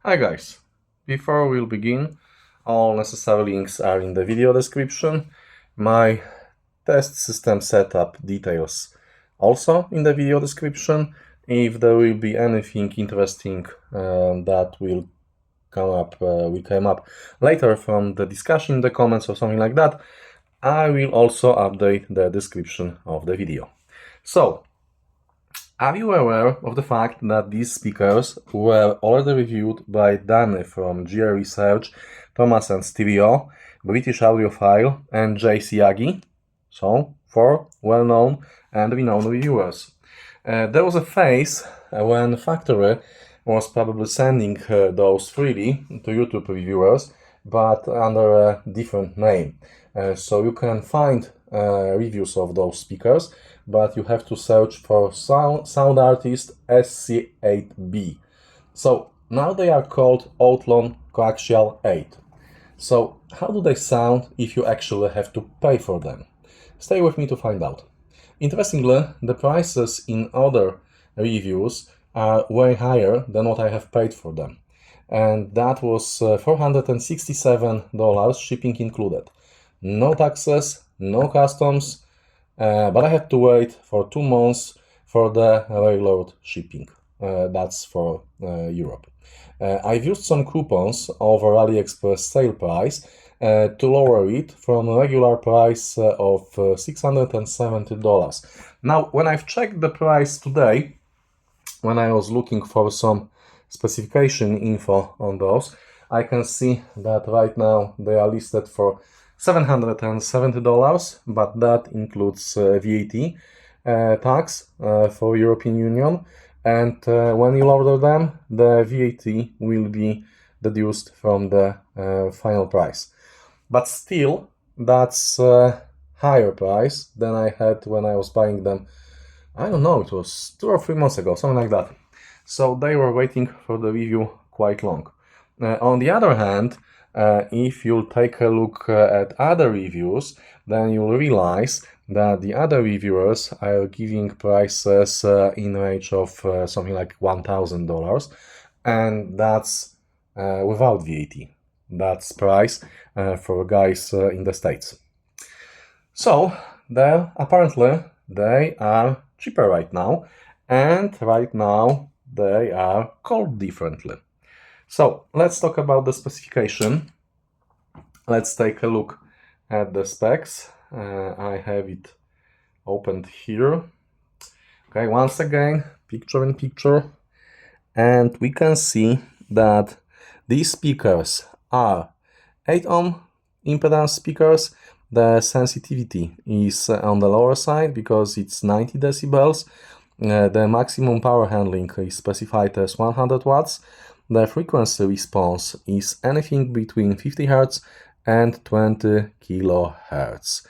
Hi guys, before we'll begin, all necessary links are in the video description. My test system setup details also in the video description. If there will be anything interesting that will come up later from the discussion in the comments or something like that, I will also update the description of the video. So, are you aware of the fact that these speakers were already reviewed by Danny from GR Research, Thomas and Stevie O, British Audiophile, and JC Yagi? So, 4 well-known and renowned reviewers. There was a phase when Factory was probably sending those freely to YouTube reviewers, but under a different name. So you can find reviews of those speakers, but you have to search for Sound Artist SC8B. So now they are called Oatlon Coaxial 8. So how do they sound if you actually have to pay for them? Stay with me to find out. Interestingly, the prices in other reviews are way higher than what I have paid for them. And that was $467, shipping included. No taxes, no customs, but I had to wait for 2 months for the regular shipping. That's for Europe. I've used some coupons over AliExpress sale price to lower it from a regular price of $670. Now, when I've checked the price today, when I was looking for some specification info on those, I can see that right now they are listed for $770, but that includes VAT tax for European Union, and when you order them, the VAT will be deduced from the final price. But still, that's a higher price than I had when I was buying them. I don't know, it was 2 or 3 months ago, something like that. So they were waiting for the review quite long. On the other hand, if you'll take a look at other reviews, then you'll realize that the other reviewers are giving prices in range of something like $1,000, and that's without VAT. That's price for guys in the States. So apparently they are cheaper right now, and right now they are called differently. So let's talk about the specification. Let's take a look at the specs. I have it opened here. Okay, once again, picture in picture. And we can see that these speakers are 8 ohm impedance speakers. The sensitivity is on the lower side because it's 90 decibels. The maximum power handling is specified as 100 watts. The frequency response is anything between 50 Hz and 20 kHz.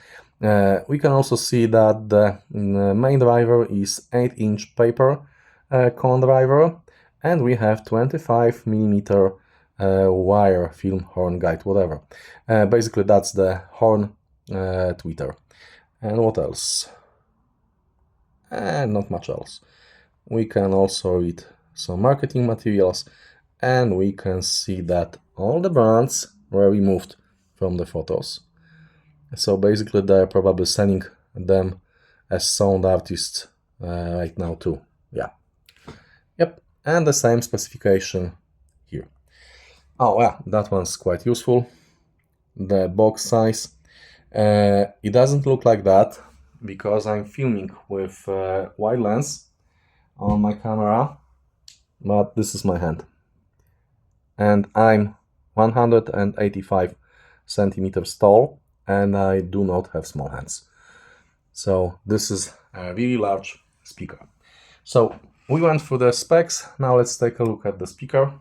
We can also see that the main driver is 8-inch paper cone driver, and we have 25mm wire film horn guide, whatever. Basically, that's the horn tweeter. And what else? And not much else. We can also read some marketing materials, and we can see that all the brands were removed from the photos. So basically they're probably sending them as Sound Artists right now too. Yeah. Yep. And the same specification here. Oh yeah, that one's quite useful. The box size. It doesn't look like that because I'm filming with wide lens on my camera, but this is my hand. And I'm 185 centimeters tall, and I do not have small hands. So this is a really large speaker. So we went through the specs. Now let's take a look at the speaker.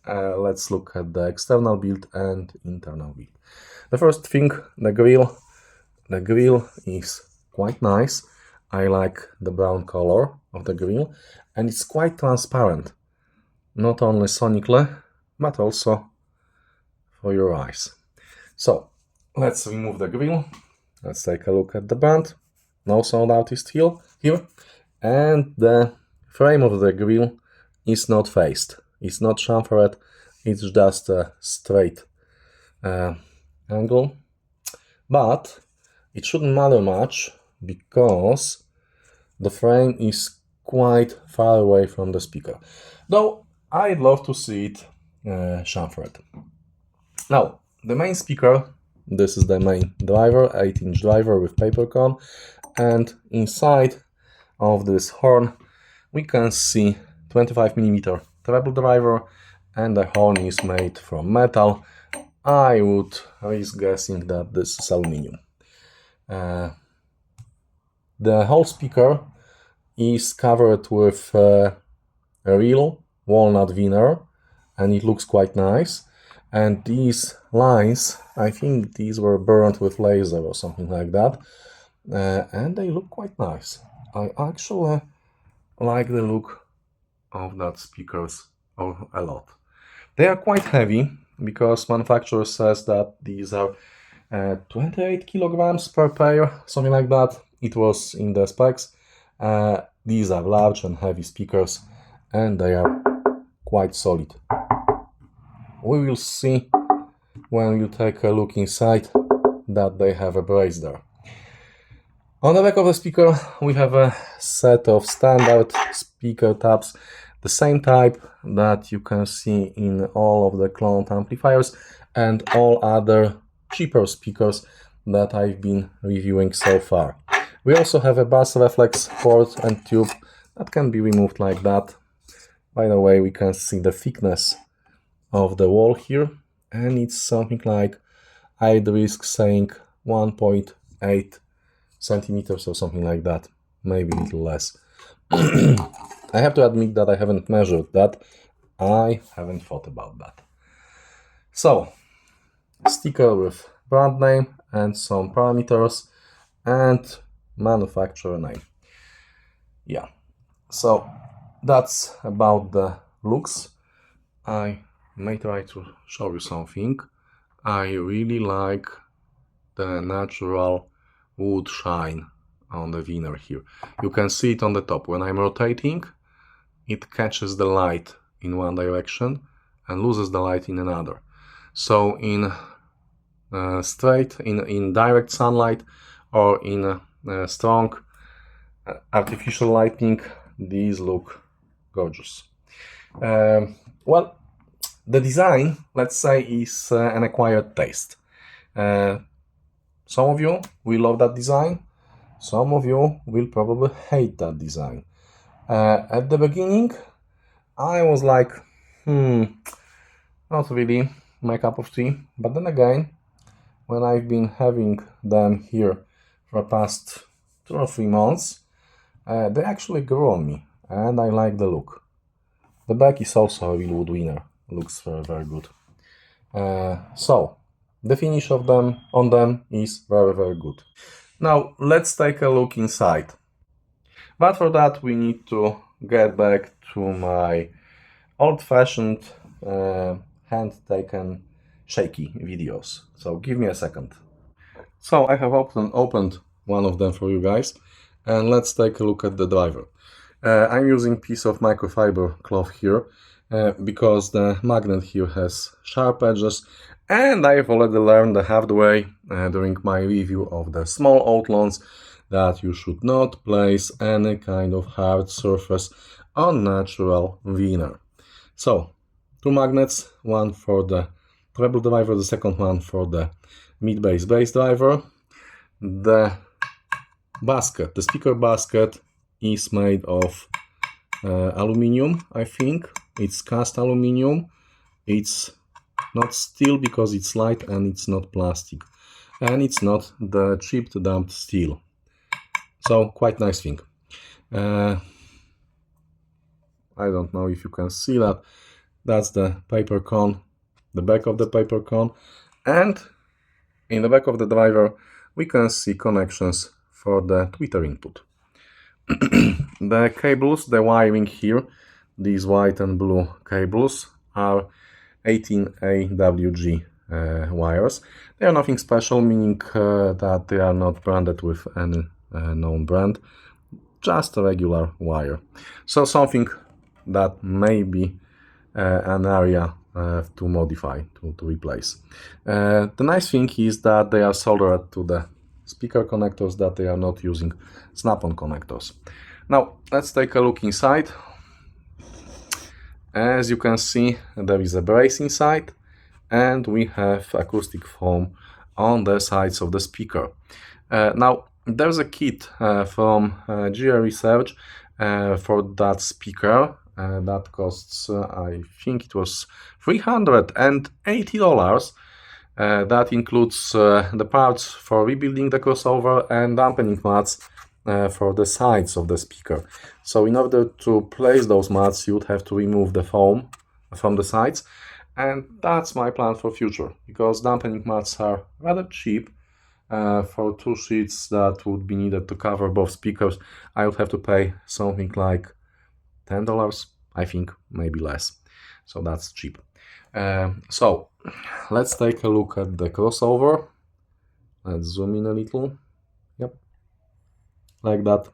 Let's look at the external build and internal build. The first thing, the grill. The grill is quite nice. I like the brown color of the grill, and it's quite transparent, not only sonically, but also for your eyes. So let's remove the grill. Let's take a look at the band. No Sound Artist here. And the frame of the grill is not faced. is not chamfered, it's just a straight angle. But it shouldn't matter much because the frame is quite far away from the speaker. Though I'd love to see it chamfered. Now, the main speaker, this is the main driver, 8-inch driver with paper cone, and inside of this horn we can see 25mm treble driver, and the horn is made from metal. I would risk guessing that this is aluminium. The whole speaker is covered with a real walnut veneer, and it looks quite nice. And these lines, I think these were burnt with laser or something like that, and they look quite nice. I actually like the look of that speakers a lot. They are quite heavy because manufacturer says that these are 28 kilograms per pair, something like that. It was in the specs. These are large and heavy speakers, and they are quite solid. We will see when you take a look inside that they have a brace there. On the back of the speaker we have a set of standard speaker tabs, the same type that you can see in all of the cloned amplifiers and all other cheaper speakers that I've been reviewing so far. We also have a bass reflex port and tube that can be removed like that. By the way, we can see the thickness of the wall here, and it's something like, I'd risk saying 1.8 centimeters or something like that, maybe a little less. I have to admit that I haven't measured that. I haven't thought about that. So, sticker with brand name and some parameters and manufacturer name. Yeah, so that's about the looks. I may try to show you something. I really like the natural wood shine on the veneer here. You can see it on the top. When I'm rotating, it catches the light in one direction and loses the light in another. So in in direct sunlight or in strong artificial lighting, these look gorgeous. Well, the design, let's say, is an acquired taste. Some of you will love that design, some of you will probably hate that design. At the beginning, I was like, not really my cup of tea, but then again, when I've been having them here for the past 2 or 3 months, they actually grew on me, and I like the look. The back is also a real wood veneer. Looks very, very good. So the finish of them on them is very, very good. Now let's take a look inside. But for that we need to get back to my old-fashioned hand-taken shaky videos. So give me a second. So I have opened one of them for you guys, and let's take a look at the driver. I'm using a piece of microfiber cloth here because the magnet here has sharp edges, and I've already learned the hard way during my review of the small Oatlons that you should not place any kind of hard surface on natural veneer. So 2 magnets, one for the treble driver, the second one for the mid-bass bass driver. The basket, the speaker basket, is made of aluminium, I think. It's cast aluminium. It's not steel because it's light, and it's not plastic. And it's not the chipped dumped steel. So quite nice thing. I don't know if you can see that. That's the paper cone, the back of the paper cone. And in the back of the driver we can see connections for the tweeter input. The cables, the wiring here, these white and blue cables, are 18AWG wires. They are nothing special, meaning that they are not branded with any known brand, just a regular wire. So something that maybe an area to modify, to replace. The nice thing is that they are soldered to the speaker connectors, that they are not using snap-on connectors. Now let's take a look inside. As you can see, there is a brace inside, and we have acoustic foam on the sides of the speaker. Now there's a kit from GR Research for that speaker that costs, I think it was $380. That includes the parts for rebuilding the crossover and dampening mats for the sides of the speaker. So in order to place those mats, you'd have to remove the foam from the sides, and that's my plan for future, because dampening mats are rather cheap. For 2 sheets that would be needed to cover both speakers, I would have to pay something like $10, I think, maybe less. So that's cheap. So let's take a look at the crossover. Let's zoom in a little. Yep, like that.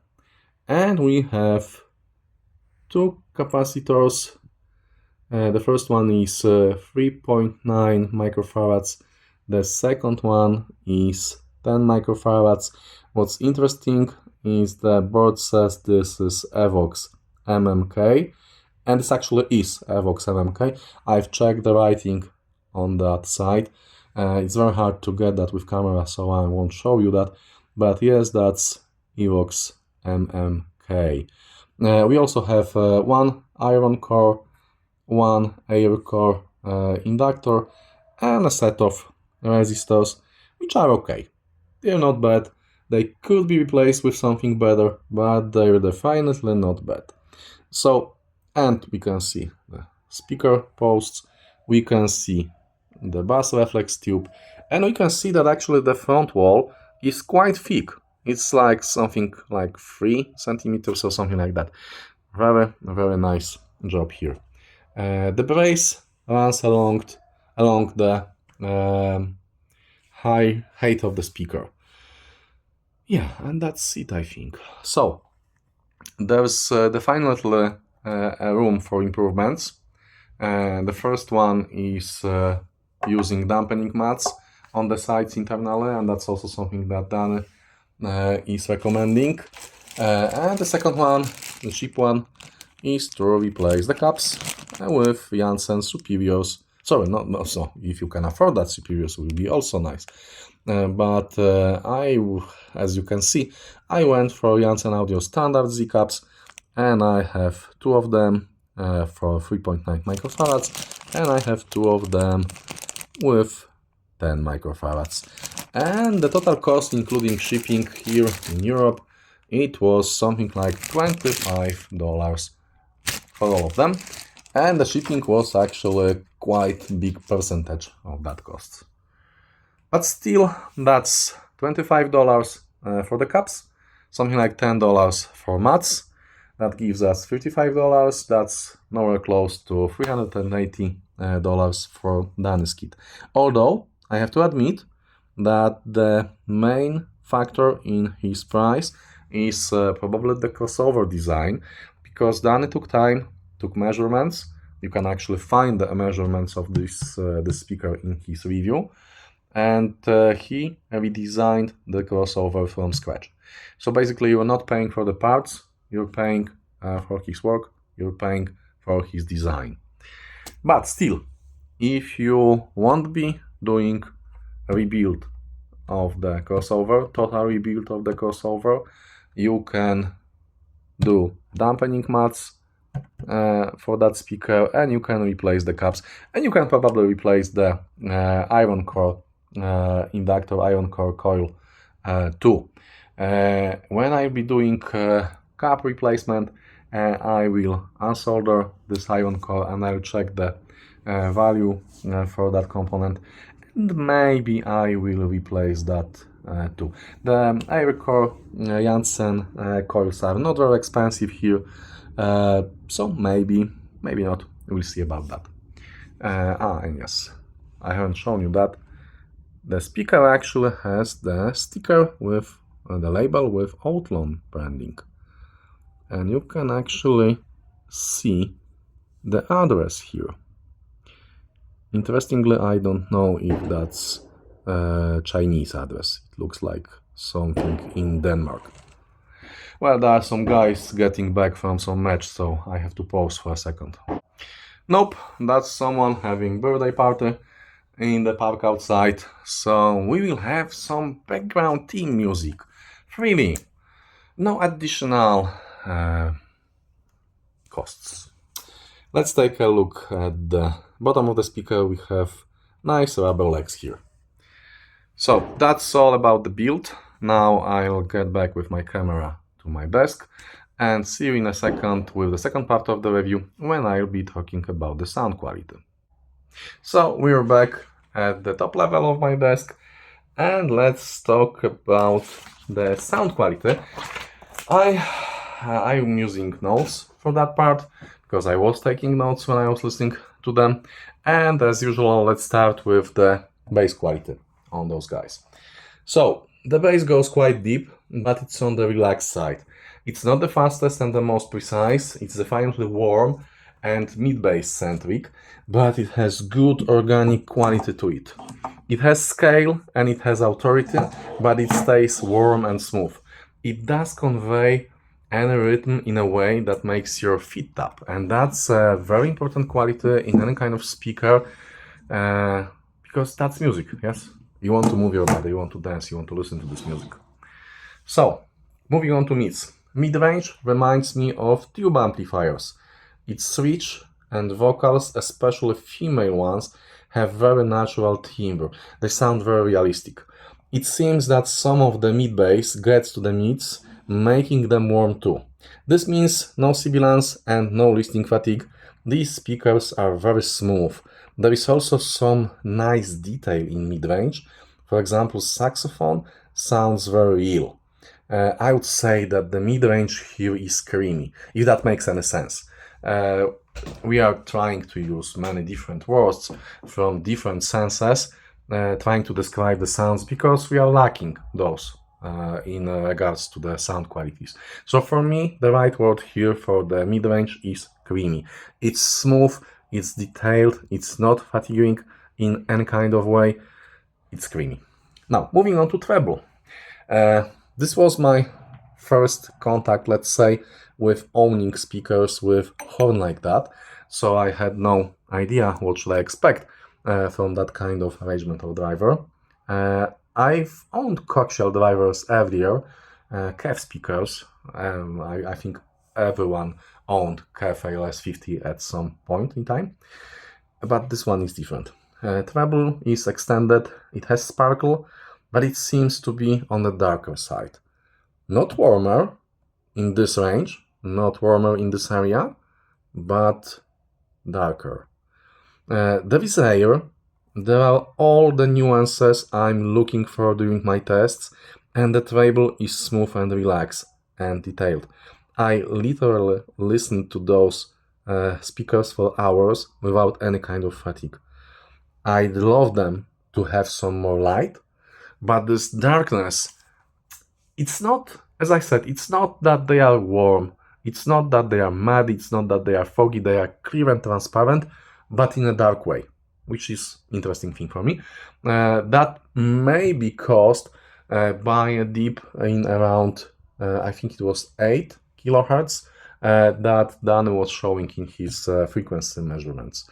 And we have 2 capacitors. The first one is 3.9 microfarads. The second one is 10 microfarads. What's interesting is the board says this is Evox MMK, and this actually is Evox MMK. I've checked the writing on that side. It's very hard to get that with camera, so I won't show you that. But yes, that's Evox MMK. We also have 1 iron core, 1 air core inductor, and a set of resistors, which are okay. They're not bad. They could be replaced with something better, but they're definitely not bad. So, and we can see the speaker posts, we can see the bass reflex tube, and we can see that actually the front wall is quite thick. It's like something like 3 centimeters or something like that. Very, very nice job here. The brace runs along the height of the speaker. Yeah, and that's it, I think. So there's definitely a room for improvements. The first one is using dampening mats on the sides internally, and that's also something that Dan is recommending. And the second one, the cheap one, is to replace the caps with Janssen Superiors. Sorry, so if you can afford that, Superiors will be also nice. But as you can see, I went for Janssen Audio standard Z caps, and I have 2 of them for 3.9 microfarads, and I have 2 of them with 10 microfarads. And the total cost, including shipping here in Europe, it was something like $25 for all of them. And the shipping was actually quite big percentage of that cost. But still, that's $25 for the caps, something like $10 for mats. That gives us $35. That's nowhere close to $380 for Dan's kit. Although, I have to admit that the main factor in his price is probably the crossover design, because Danny took time, took measurements. You can actually find the measurements of this speaker in his review, and he redesigned the crossover from scratch. So basically, you are not paying for the parts, you're paying for his work, you're paying for his design. But still, if you won't be doing a rebuild of the crossover, total rebuild of the crossover, you can do dampening mats for that speaker, and you can replace the caps, and you can probably replace the iron core inductor, iron core coil too. When I'll be doing cap replacement, I will unsolder this iron core, and I'll check the value for that component, and maybe I will replace that too. The air core Janssen coils are not very expensive here, so maybe not. We'll see about that. And yes, I haven't shown you that the speaker actually has the sticker with the label with Oatlon branding, and you can actually see the address here. Interestingly, I don't know if that's a Chinese address. It looks like something in Denmark. Well, there are some guys getting back from some match, so I have to pause for a second. Nope, that's someone having birthday party in the park outside, so we will have some background theme music, freely, no additional costs. Let's take a look at the bottom of the speaker. We have nice rubber legs here. So that's all about the build. Now I'll get back with my camera to my desk and see you in a second with the second part of the review, when I'll be talking about the sound quality. So we're back at the top level of my desk, and let's talk about the sound quality. I'm using notes for that part, because I was taking notes when I was listening to them. And as usual, let's start with the bass quality on those guys. So the bass goes quite deep, but it's on the relaxed side. It's not the fastest and the most precise, it's definitely warm and mid-bass centric, but it has good organic quality to it. It has scale and it has authority, but it stays warm and smooth. It does convey any rhythm in a way that makes your feet tap, and that's a very important quality in any kind of speaker, because that's music, yes? You want to move your body, you want to dance, you want to listen to this music. So, moving on to mids. Mid-range reminds me of tube amplifiers. Its reach and vocals, especially female ones, have very natural timbre. They sound very realistic. It seems that some of the mid-bass gets to the mids, making them warm too. This means no sibilance and no listening fatigue. These speakers are very smooth. There is also some nice detail in mid-range. For example, saxophone sounds very real. I would say that the mid-range here is creamy, if that makes any sense. We are trying to use many different words from different senses, trying to describe the sounds, because we are lacking those in regards to the sound qualities. So for me, the right word here for the mid-range is creamy. It's smooth, it's detailed, it's not fatiguing in any kind of way, it's creamy. Now, moving on to treble. This was my first contact, let's say, with owning speakers with horn like that, so I had no idea what should I expect from that kind of arrangement of driver. I've owned coaxial drivers earlier, KEF speakers. I think everyone owned KEF ALS50 at some point in time, but this one is different. Treble is extended, it has sparkle, but it seems to be on the darker side. Not warmer in this range, not warmer in this area, but darker. There is air, there are all the nuances I'm looking for during my tests, and the treble is smooth and relaxed and detailed. I literally listened to those speakers for hours without any kind of fatigue. I'd love them to have some more light, but this darkness, it's not, as I said, it's not that they are warm, it's not that they are mad, it's not that they are foggy, they are clear and transparent, but in a dark way, which is interesting thing for me. That may be caused by a dip in around, I think it was 8 kilohertz that Dan was showing in his frequency measurements.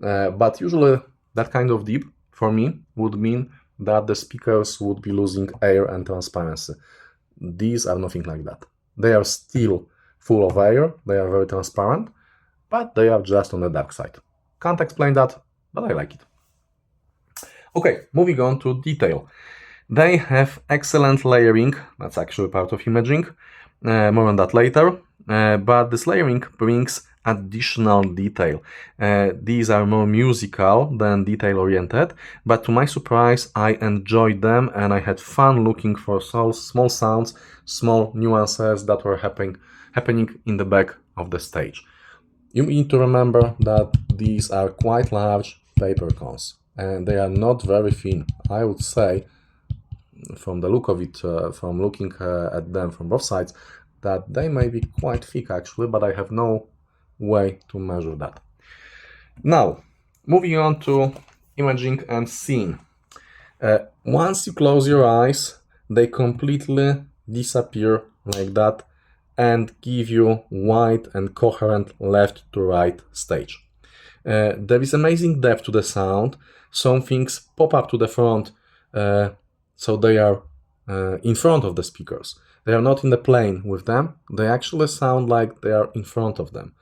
But usually that kind of dip for me would mean that the speakers would be losing air and transparency. These are nothing like that. They are still full of air, they are very transparent, but they are just on the dark side. Can't explain that, but I like it. Okay, moving on to detail. They have excellent layering, that's actually part of imaging, more on that later, but this layering brings additional detail. These are more musical than detail-oriented, but to my surprise, I enjoyed them and I had fun looking for small sounds, small nuances that were happening in the back of the stage. You need to remember that these are quite large paper cones, and they are not very thin. I would say, from the look of it, from looking at them from both sides, that they may be quite thick actually, but I have no way to measure that. Now, moving on to imaging and scene. Once you close your eyes, they completely disappear like that and give you wide and coherent left to right stage. There is amazing depth to the sound. Some things pop up to the front, so they are in front of the speakers. They are not in the plane with them. They actually sound like they are in front of them.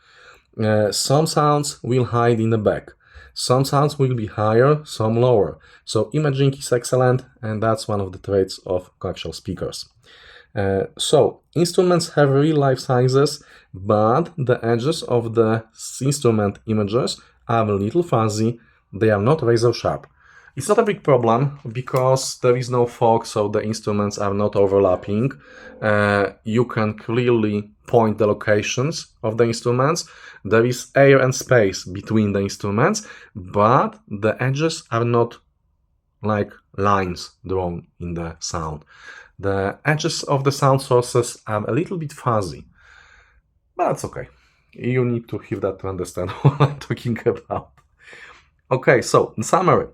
Some sounds will hide in the back. Some sounds will be higher, some lower. So imaging is excellent, and that's one of the traits of coaxial speakers. So instruments have real life sizes, but the edges of the instrument images are a little fuzzy. They are not razor sharp. It's not a big problem because there is no fog, so the instruments are not overlapping. You can clearly point the locations of the instruments. There is air and space between the instruments, but the edges are not like lines drawn in the sound. The edges of the sound sources are a little bit fuzzy, but that's okay. You need to hear that to understand what I'm talking about. Okay, so in summary,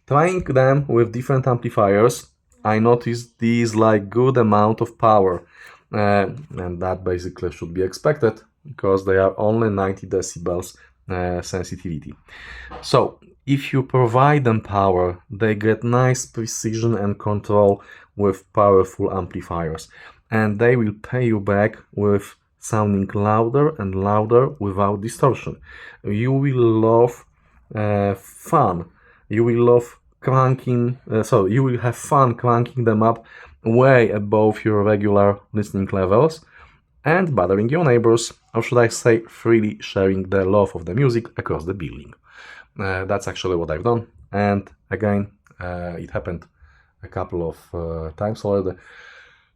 trying them with different amplifiers, I noticed these like good amount of power, and that basically should be expected because they are only 90 decibels sensitivity. So if you provide them power, they get nice precision and control with powerful amplifiers, and they will pay you back with sounding louder and louder without distortion. You will love fun. You will love cranking, so you will have fun cranking them up way above your regular listening levels and bothering your neighbors, or should I say freely sharing the love of the music across the building. That's actually what I've done, and again, it happened a couple of times already.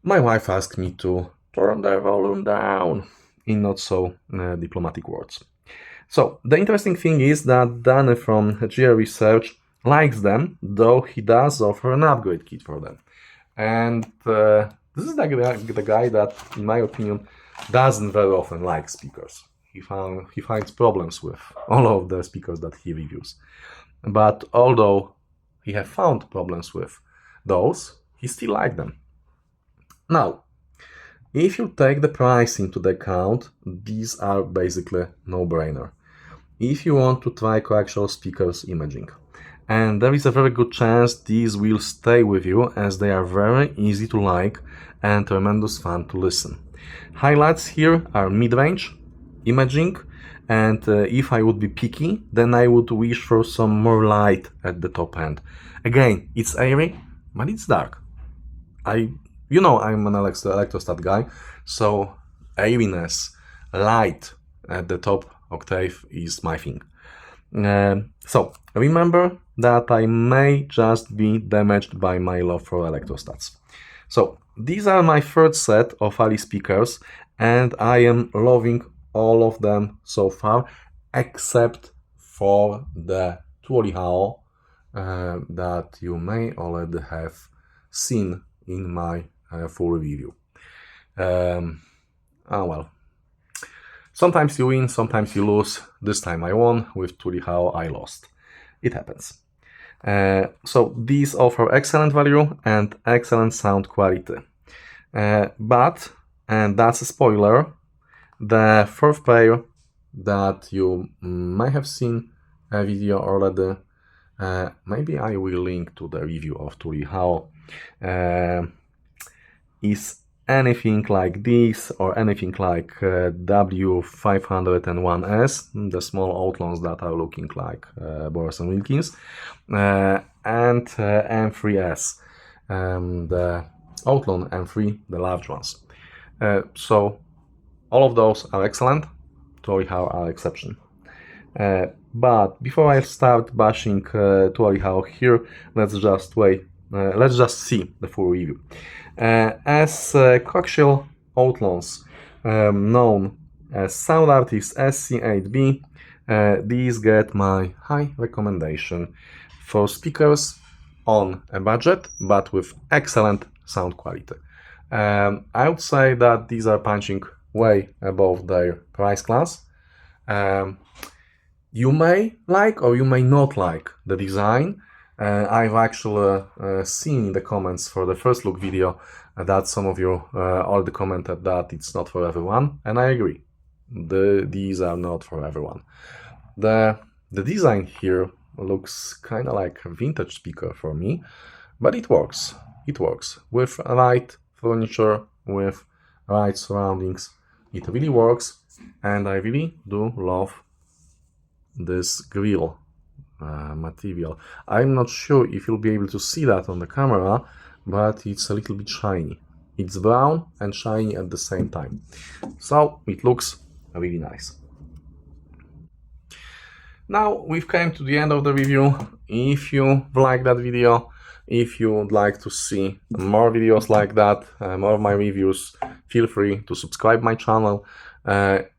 My wife asked me to turn the volume down in not so diplomatic words. So the interesting thing is that Danny from GR Research likes them, though he does offer an upgrade kit for them. And this is the guy that, in my opinion, doesn't very often like speakers. He finds problems with all of the speakers that he reviews. But although he has found problems with those, he still likes them. Now, if you take the price into the account, these are basically no-brainer. If you want to try coaxial speakers imaging, and there is a very good chance these will stay with you as they are very easy to like and tremendous fun to listen. Highlights here are mid-range, imaging, and if I would be picky, then I would wish for some more light at the top end. Again, it's airy, but it's dark. You know I'm an electrostat guy, so airiness, light at the top octave is my thing. So remember that I may just be damaged by my love for electrostats. So these are my third set of Ali speakers, and I am loving all of them so far, except for the Tuoli Hao that you may already have seen in my full review. Well, sometimes you win, sometimes you lose. This time I won. With Tuoli Hao I lost. It happens. So these offer excellent value and excellent sound quality. But, and that's a spoiler, the fourth pair that you might have seen a video already, maybe I will link to the review of Tuoli Hao, is anything like this or anything like W501S, the small Oatlons that are looking like Boris and Wilkins, and M3S, the Oatlon M3, the large ones. So all of those are excellent. Tuoli Hao are exception. But before I start bashing Tuoli Hao here, let's just see the full review. As coaxial Oatlons, known as Sound Artist SC8B, these get my high recommendation for speakers on a budget, but with excellent sound quality. I would say that these are punching way above their price class. You may like or you may not like the design. I've actually seen in the comments for the first look video that some of you already commented that it's not for everyone, and I agree. These are not for everyone. The design here looks kind of like a vintage speaker for me, but it works. It works with right furniture, with right surroundings. It really works, and I really do love this grill material. I'm not sure if you'll be able to see that on the camera, but it's a little bit shiny. It's brown and shiny at the same time, so it looks really nice. Now we've come to the end of the review. If you like that video, if you would like to see more videos like that, more of my reviews, feel free to subscribe my channel.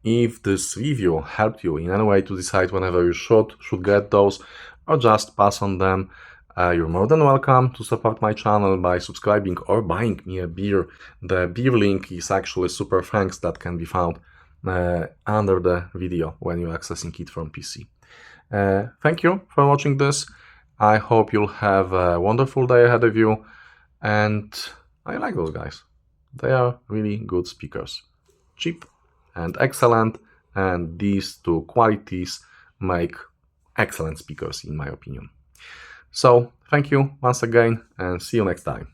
If this review helped you in any way to decide whenever you should get those or just pass on them, you're more than welcome to support my channel by subscribing or buying me a beer. The beer link is actually super thanks that can be found under the video when you're accessing it from PC. Thank you for watching this. I hope you'll have a wonderful day ahead of you, and I like those guys. They are really good speakers. Cheap and excellent, and these two qualities make excellent speakers in my opinion. So thank you once again, and see you next time.